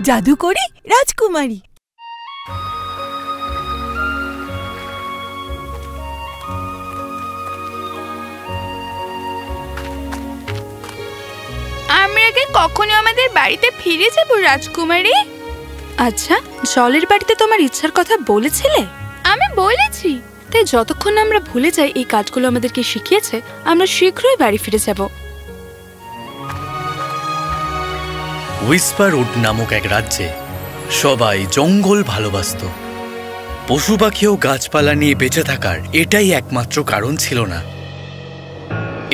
জাদুকরী রাজকুমারী। আমরা কি কখনো আমাদের বাড়িতে ফিরে যাব রাজকুমারী? আচ্ছা, জলের বাড়িতে তোমার ইচ্ছার কথা বলেছিলে? আমি বলেছি। তাই যতক্ষণ আমরা ভুলে যাই এই কাজগুলো আমাদেরকে শিখিয়েছে, আমরা শীঘ্রই বাড়ি ফিরে যাব। হুইসপারউড নামক এক রাজ্যে সবাই জঙ্গল ভালোবাসত। পশু পাখি ও গাছপালা নিয়ে বেঁচে থাকার এটাই একমাত্র কারণ ছিল না।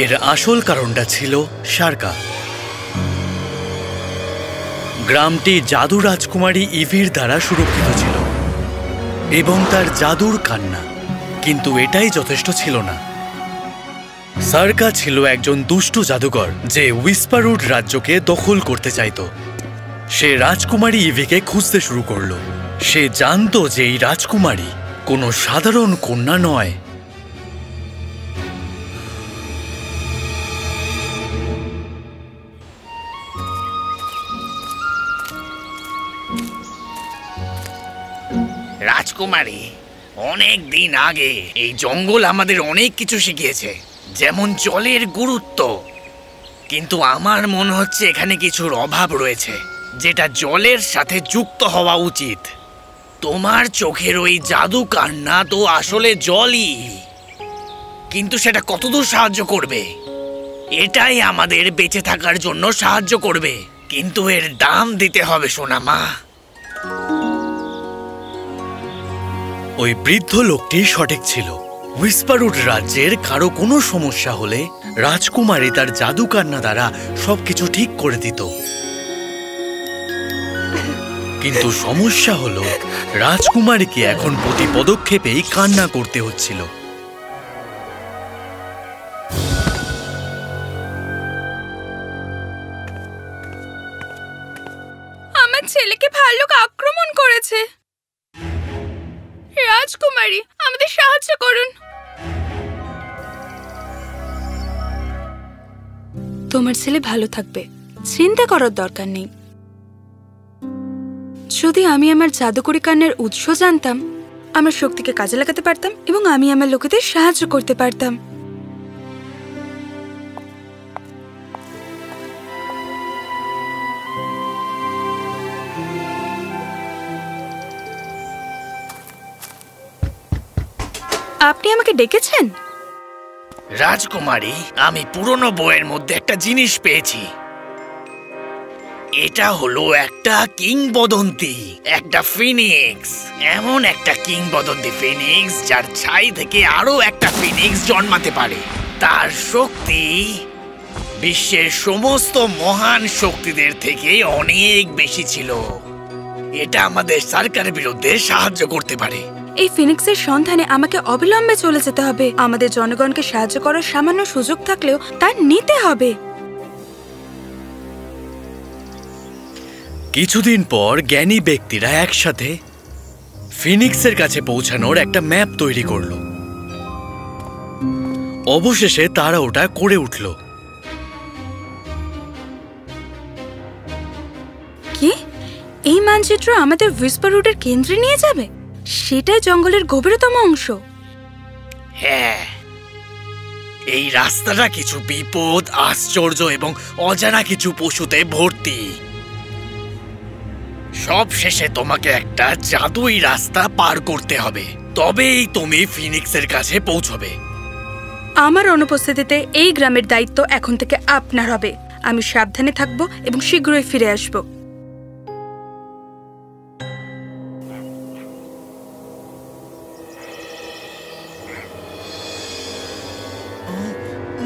এর আসল কারণটা ছিল সার্কা। গ্রামটি জাদু রাজকুমারী ইভির দ্বারা সুরক্ষিত ছিল এবং তার জাদুর কান্না। কিন্তু এটাই যথেষ্ট ছিল না। সার্কা ছিল একজন দুষ্টু জাদুকর যে হুইসপারউড রাজ্যকে দখল করতে চাইত। সে রাজকুমারী ইভিকে খুঁজতে শুরু করল। সে জানতো যে এই রাজকুমারী কোনো সাধারণ কন্যা নয়। রাজকুমারী, অনেক দিন আগে এই জঙ্গল আমাদের অনেক কিছু শিখিয়েছে, যেমন জলের গুরুত্ব। কিন্তু আমার মনে হচ্ছে এখানে কিছুর অভাব রয়েছে, যেটা জলের সাথে যুক্ত হওয়া উচিত। তোমার চোখের ওই জাদু কান্না তো আসলে জলই, কিন্তু সেটা কতদূর সাহায্য করবে? এটাই আমাদের বেঁচে থাকার জন্য সাহায্য করবে, কিন্তু এর দাম দিতে হবে সোনামা। ওই বৃদ্ধ লোকটি সঠিক ছিল। হুইসপারউড রাজ্যের কারো কোনো সমস্যা হলে রাজকুমারী তার জাদু কান্না দ্বারা সবকিছু ঠিক করে দিত। কিন্তু সমস্যা হলো রাজকুমারীকে এখন প্রতি পদক্ষেপেই কান্না করতে হচ্ছিল। আমার ছেলেকে ভাল্লুক আক্রমণ করেছে। রাজকুমারী, আমাদের সাহায্য করুন। তোমার ছেলে ভালো থাকবে, চিন্তা করার দরকার নেই। যদি আমি আমার জাদুকরি কান্নার উৎস জানতাম, আমার শক্তিকে কাজে লাগাতে পারতাম এবং আমি আমার লোকেদের সাহায্য করতে পারতাম। আপনি আমাকে ডেকেছেন? রাজকুমারী, আমি পুরনো বইয়ের মধ্যে একটা জিনিস পেয়েছি। এটা হলো একটা কিংবদন্তি, একটা ফিনিক্স। এমন একটা কিংবদন্তি ফিনিক্স যার ছাই থেকে আরো একটা ফিনিক্স জন্মাতে পারে। তার শক্তি বিশ্বের সমস্ত মহান শক্তিদের থেকে অনেক বেশি ছিল। এটা আমাদের সরকারের বিরুদ্ধে সাহায্য করতে পারে। এই ফিনিক্সের সন্ধানে আমাকে অবিলম্বে চলে যেতে হবে। আমাদের জনগণকে সাহায্য করার সামান্য সুযোগ থাকলেও তা নিতে হবে। কিছুদিন পর জ্ঞানী ব্যক্তিরা একসাথে ফিনিক্সের কাছে পৌঁছানোর একটা ম্যাপ তৈরি করল। অবশেষে তারা ওটা করে উঠল। কি? এই মানচিত্র আমাদের হুইসপারউডের কেন্দ্রে নিয়ে যাবে? সেটাই জঙ্গলের গভীরতম অংশ। হ্যাঁ, এই রাস্তাটা কিছু বিপদ, আশ্চর্য এবং অজানা কিছু পশুতে ভর্তি। সব শেষে তোমাকে একটা জাদুই রাস্তা পার করতে হবে, তবেই তুমি ফিনিক্সের কাছে পৌঁছবে। আমার অনুপস্থিতিতে এই গ্রামের দায়িত্ব এখন থেকে আপনার হবে। আমি সাবধানে থাকবো এবং শীঘ্রই ফিরে আসব।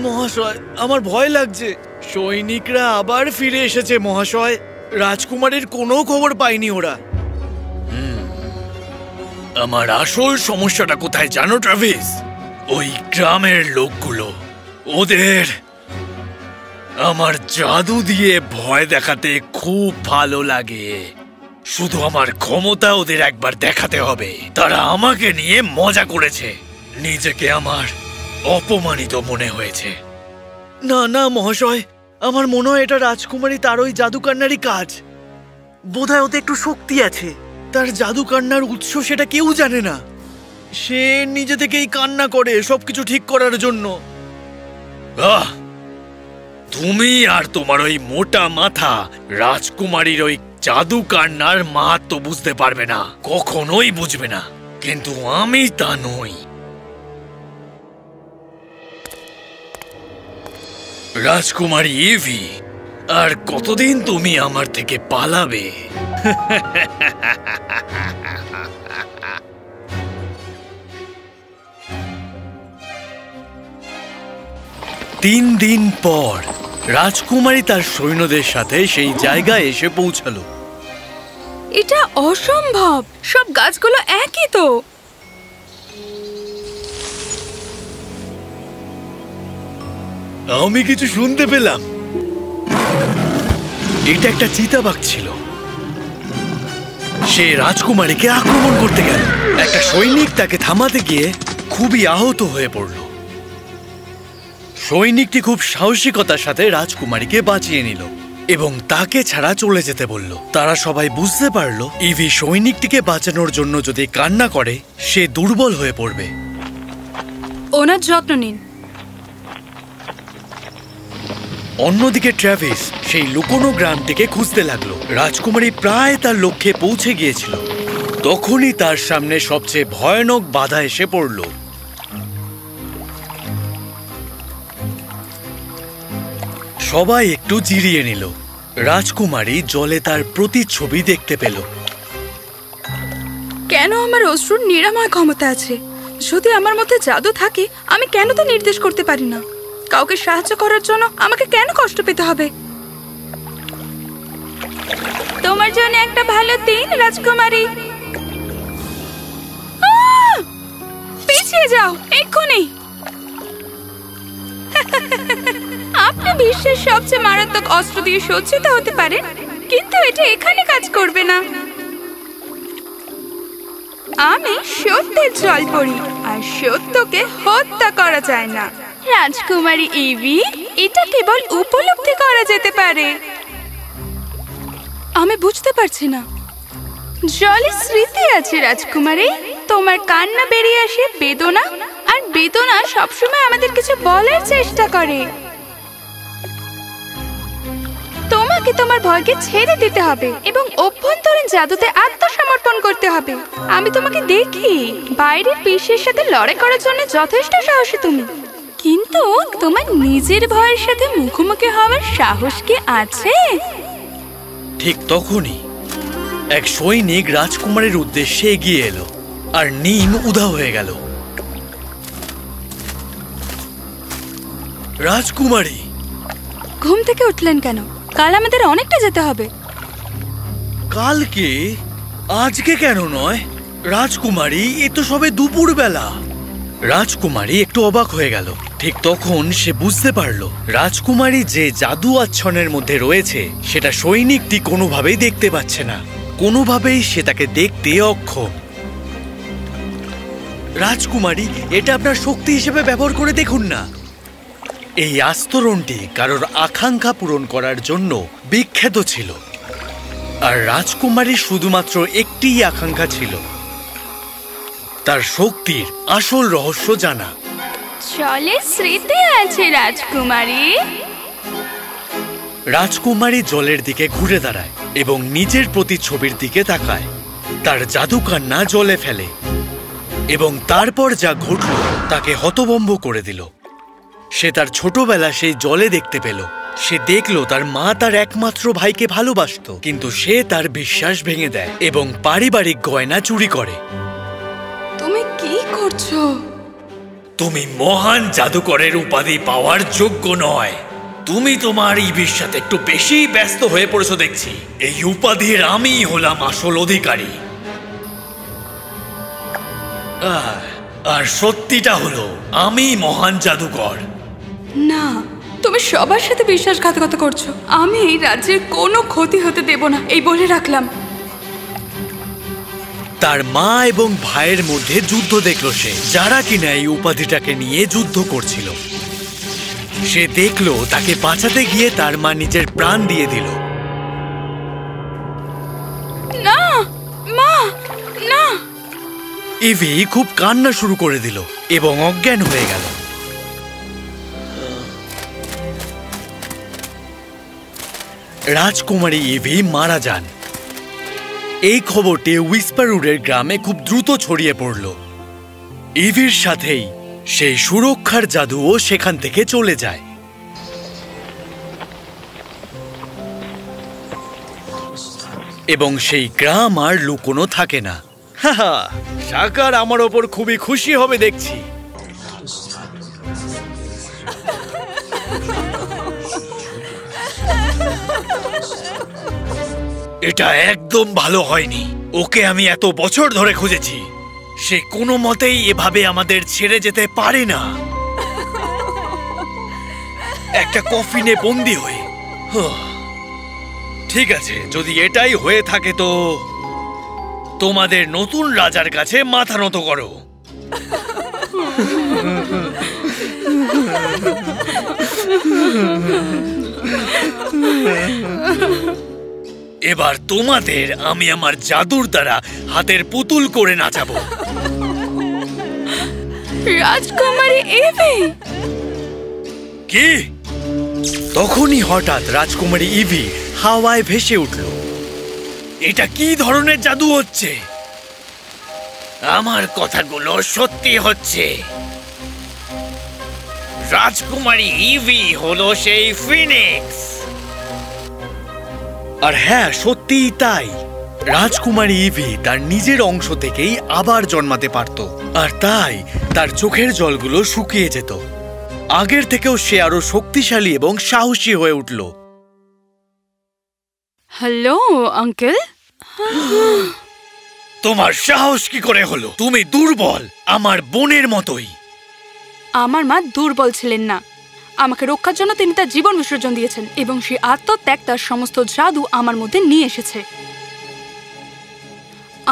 মহাশয়, আমার ভয় লাগছে। সৈনিকরা আবার ফিরে এসেছে মহাশয়। রাজকুমারীর কোনো খবর পায়নি ওরা। আমার আসল সমস্যাটা কোথায় জানো ট্রাভিস? ওই গ্রামের লোকগুলো। ওদের আমার জাদু দিয়ে ভয় দেখাতে খুব ভালো লাগে। শুধু আমার ক্ষমতা ওদের একবার দেখাতে হবে। তারা আমাকে নিয়ে মজা করেছে। নিজেকে আমার অপমানিত মনে হয়েছে। না না মহাশয়, আমার মনে হয় এটা রাজকুমারী তার ওই জাদুকান্নারই কাজ। বোধহয় ওতে একটু শক্তি আছে। তার জাদু কান্নার উৎস সেটা কেউ জানে না। সে নিজে থেকেই কান্না করে সবকিছু ঠিক করার জন্য। তুমি আর তোমার ওই মোটা মাথা রাজকুমারীর ওই জাদু কান্নার মাহাত্ম্য বুঝতে পারবে না, কখনোই বুঝবে না। কিন্তু আমি তা নই। রাজকুমারী ইভি, আর কতদিন তুমি আমার থেকে পালাবে? 3 দিন পর রাজকুমারী তার সৈন্যদের সাথে সেই জায়গায় এসে পৌঁছালো। এটা অসম্ভব, সব গাছগুলো একই তো। আমি কিছু শুনতে পেলাম। এটা একটা চিতাবাঘ ছিল। সে রাজকুমারীকে আক্রমণ করতে গেল। একটা সৈনিক তাকে থামাতে গিয়ে খুবই আহত হয়ে পড়ল। সৈনিকটি খুব সাহসিকতার সাথে রাজকুমারীকে বাঁচিয়ে নিল এবং তাকে ছাড়া চলে যেতে বলল। তারা সবাই বুঝতে পারল ইভি সৈনিকটিকে বাঁচানোর জন্য যদি কান্না করে সে দুর্বল হয়ে পড়বে। ওনার যত্ন নিন। অন্যদিকে ট্র্যাভিস সেই লুকোনো গ্রামটিকে খুঁজতে লাগলো। রাজকুমারী প্রায় তার লক্ষ্যে পৌঁছে গিয়েছিল। তখনই তার সামনে সবচেয়ে ভয়ানক বাধা এসে পড়ল। সবাই একটু জিরিয়ে নিল। রাজকুমারী জলে তার প্রতিচ্ছবি দেখতে পেল। কেন আমার অশ্রুর নিরাময় ক্ষমতা আছে? যদি আমার মধ্যে জাদু থাকে আমি কেন তা নির্দেশ করতে পারি না? কাউকে সাহায্য করার জন্য আমাকে কেন কষ্ট পেতে হবে? তোমার জন্য একটা ভালো দিন রাজকুমারী। পিছিয়ে যাও এক্ষুনি। আপনি বিশ্বের সবচেয়ে মারাত্মক অস্ত্র দিয়ে সজ্জিত হতে পারেন, কিন্তু এটা এখানে কাজ করবে না। আমি সত্যের জল পড়ি, আর সত্যকে হত্যা করা যায় না। রাজকুমারী ইভি, এটা কেবল উপলব্ধি করা যেতে পারে। আমি বুঝতে পারছি না। জলে স্মৃতি আছে রাজকুমারী। তোমার কান্না বেরিয়ে আসে বেদনা, আর বেদনা সবসময় আমাদের কিছু বলার চেষ্টা করে। তোমাকে তোমার ভয়কে ছেড়ে দিতে হবে এবং অভ্যন্তরীণ জাদুতে আত্মসমর্পণ করতে হবে। আমি তোমাকে দেখি বাইরের বিশ্বের সাথে লড়াই করার জন্য যথেষ্ট সাহসী তুমি, কিন্তু তোমার নিজের ভয়ের সাথে মুখোমুখি হওয়ার সাহস কি আছে? ঠিক তখনই এক সৈনিক রাজকুমারীর উদ্দেশ্যে এগিয়ে এলো, আর নিম উধাও হয়ে গেল। রাজকুমারী, ঘুম থেকে উঠলেন কেন? কাল আমাদের অনেকটা যেতে হবে। কালকে? আজকে কেন নয়? রাজকুমারী, এ তো সবে দুপুরবেলা। রাজকুমারী একটু অবাক হয়ে গেল। ঠিক তখন সে বুঝতে পারল রাজকুমারী যে জাদু আচ্ছন্নের মধ্যে রয়েছে সেটা সৈনিকটি কোনোভাবেই দেখতে পাচ্ছে না। কোনোভাবেই সে তাকে দেখতে অক্ষম। রাজকুমারী, এটা আপনার শক্তি হিসেবে ব্যবহার করে দেখুন না। এই আস্তরণটি কারোর আকাঙ্ক্ষা পূরণ করার জন্য বিখ্যাত ছিল, আর রাজকুমারীর শুধুমাত্র একটিই আকাঙ্ক্ষা ছিল, তার শক্তির আসল রহস্য জানা। চলে স্মৃতি আছে রাজকুমারী। রাজকুমারী জলের দিকে ঘুরে দাঁড়ায় এবং নিজের প্রতিচ্ছবির দিকে তাকায়। তার জাদু কান্না জলে ফেলে এবং তারপর যা ঘটল তাকে হতভম্ব করে দিল। সে তার ছোটবেলা সেই জলে দেখতে পেল। সে দেখল তার মা তার একমাত্র ভাইকে ভালোবাসত, কিন্তু সে তার বিশ্বাস ভেঙে দেয় এবং পারিবারিক গয়না চুরি করে। তুমি কি করছো? তুমি মহান জাদুকরের উপাধি পাওয়ার যোগ্য নয়। তুমি তোমার ইভির সাথে একটু বেশি ব্যস্ত হয়ে পড়েছো দেখছি। এই উপাধির আমি হলাম আসল অধিকারী। আর সত্যিটা হলো আমি মহান জাদুকর। না, তুমি সবার সাথে বিশ্বাসঘাতকতা করছো। আমি এই রাজ্যের কোনো ক্ষতি হতে দেব না, এই বলে রাখলাম। তার মা এবং ভাইয়ের মধ্যে যুদ্ধ দেখল সে, যারা কিনা এই উপাধিটাকে নিয়ে যুদ্ধ করছিল। সে দেখল তাকে বাঁচাতে গিয়ে তার মা নিজের প্রাণ দিয়ে দিল। ইভি খুব কান্না শুরু করে দিল এবং অজ্ঞান হয়ে গেল। রাজকুমারী ইভি মারা যান। এই খবরটি হুইসপারউডের গ্রামে খুব দ্রুত ছড়িয়ে পড়ল। ইভির সাথেই সেই সুরক্ষার জাদুও সেখান থেকে চলে যায়। এবং সেই গ্রাম আর লুকোনো থাকে না। হাহা, সাকার আমার ওপর খুবই খুশি হবে দেখছি। এটা একদম ভালো হয়নি। ওকে আমি এত বছর ধরে খুঁজেছি। সে কোনো মতেই এভাবে আমাদের ছেড়ে যেতে পারে না, একটা কফিনে বন্দী হয়ে। ঠিক আছে, যদি এটাই হয়ে থাকে তো তোমাদের নতুন রাজার কাছে মাথা নত করো। এবার তোমাদের আমি আমার জাদুর দ্বারা হাতের পুতুল করে নাচাবো। রাজকুমারী ইভি! কি? তখনই হঠাৎ রাজকুমারী ইভি হাওয়ায় ভেসে উঠল। এটা কি ধরনের জাদু হচ্ছে? আমার কথাগুলো সত্যি হচ্ছে। রাজকুমারী ইভি হলো সেই ফিনিক্স। আর হ্যাঁ, সত্যিই তাই। রাজকুমারী ইভি তার নিজের অংশ থেকেই আবার জন্মাতে পারত, আর তাই তার চোখের জলগুলো শুকিয়ে যেত। আগের থেকেও সে আরো শক্তিশালী এবং সাহসী হয়ে উঠল। Hello uncle. তোমার সাহস কি করে হলো? তুমি দুর্বল, আমার বোনের মতোই। আমার মা দুর্বল ছিলেন না। আমাকে রক্ষার জন্য তিনি তার জীবন বিসর্জন দিয়েছেন এবং সেই আত্মত্যাগ তার সমস্ত জাদু আমার মধ্যে নিয়ে এসেছে।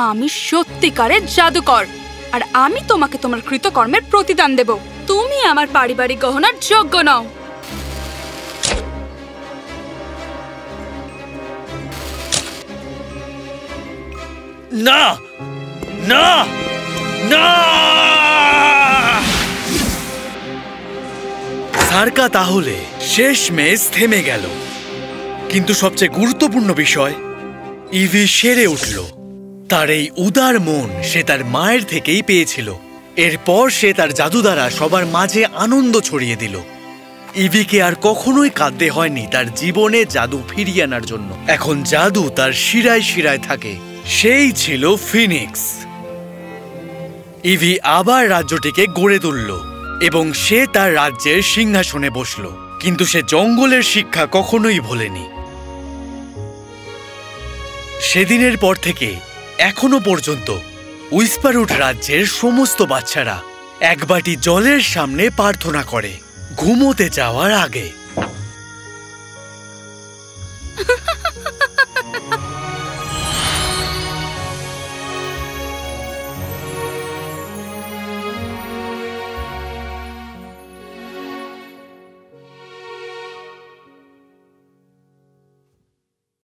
আমি সত্যিকারের জাদুকর, আর আমি তোমাকে তোমার কৃতকর্মের প্রতিদান দেব। তুমি আমার পারিবারিক গহনার যোগ্য নও। না না না! সার্কা তাহলে শেষমেশ থেমে গেল। কিন্তু সবচেয়ে গুরুত্বপূর্ণ বিষয়, ইভি সেরে উঠল। তার এই উদার মন সে তার মায়ের থেকেই পেয়েছিল। এরপর সে তার জাদু দ্বারা সবার মাঝে আনন্দ ছড়িয়ে দিল। ইভিকে আর কখনোই কাঁদতে হয়নি তার জীবনে জাদু ফিরিয়ে আনার জন্য। এখন জাদু তার শিরায় শিরায় থাকে। সেই ছিল ফিনিক্স। ইভি আবার রাজ্যটিকে গড়ে তুলল এবং সে তার রাজ্যের সিংহাসনে বসল। কিন্তু সে জঙ্গলের শিক্ষা কখনোই ভোলেনি। সেদিনের পর থেকে এখনো পর্যন্ত হুইসপারউড রাজ্যের সমস্ত বাচ্চারা এক বাটি জলের সামনে প্রার্থনা করে ঘুমোতে যাওয়ার আগে।